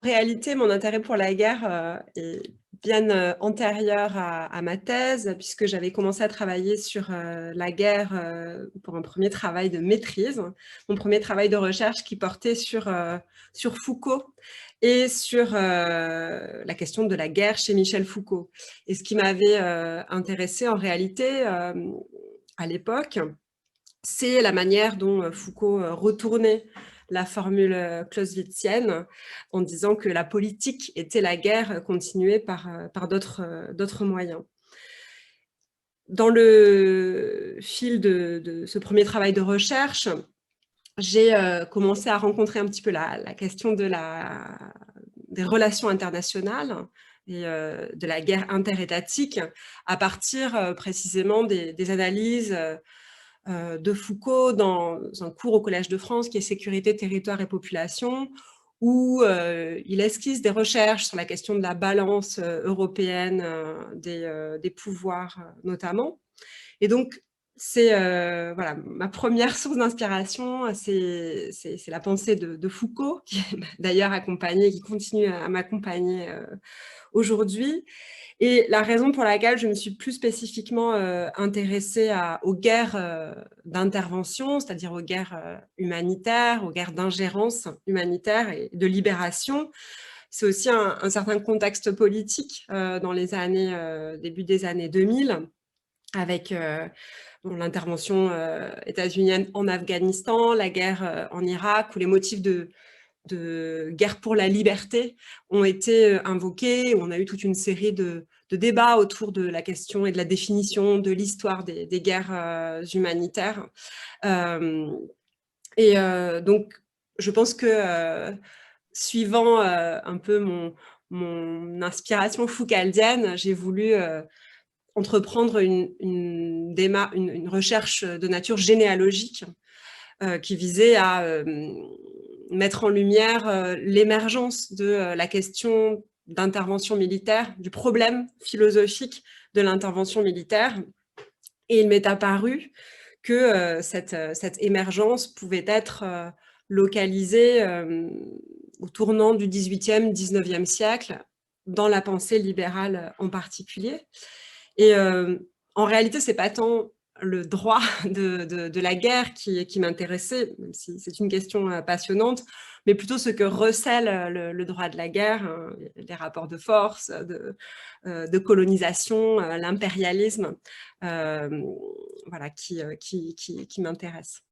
En réalité, mon intérêt pour la guerre, est bien, antérieur à ma thèse, puisque j'avais commencé à travailler sur, la guerre, pour un premier travail de maîtrise. Mon premier travail de recherche qui portait sur Foucault et sur, la question de la guerre chez Michel Foucault. Et ce qui m'avait, intéressée en réalité, à l'époque, c'est la manière dont, Foucault, retournait la formule, clausewitzienne en disant que la politique était la guerre, continuée par d'autres moyens. Dans le fil de ce premier travail de recherche, j'ai, commencé à rencontrer un petit peu la question des relations internationales et de la guerre interétatique à partir, précisément des analyses, de Foucault dans un cours au Collège de France qui est Sécurité, territoire et population, où il esquisse des recherches sur la question de la balance européenne des pouvoirs notamment. Et donc, c'est voilà, ma première source d'inspiration, c'est la pensée de Foucault, qui m'a d'ailleurs accompagnée, qui continue à m'accompagner aujourd'hui. Et la raison pour laquelle je me suis plus spécifiquement intéressée aux guerres d'intervention, c'est-à-dire aux guerres humanitaires, aux guerres d'ingérence humanitaire et de libération, c'est aussi un certain contexte politique dans les années, début des années 2000, avec l'intervention états-unienne en Afghanistan, la guerre en Irak, où les motifs de guerre pour la liberté ont été invoqués. On a eu toute une série de débats autour de la question et de la définition de l'histoire des guerres humanitaires. Donc, je pense que suivant un peu mon inspiration foucaldienne, j'ai voulu entreprendre une recherche de nature généalogique qui visait à mettre en lumière l'émergence de la question d'intervention militaire, du problème philosophique de l'intervention militaire. Et il m'est apparu que cette émergence pouvait être localisée au tournant du XVIIIe, XIXe siècle, dans la pensée libérale en particulier. Et en réalité, c'est pas tant le droit de la guerre qui m'intéressait, même si c'est une question passionnante, mais plutôt ce que recèle le droit de la guerre, hein, les rapports de force, de colonisation, l'impérialisme, voilà, qui m'intéresse.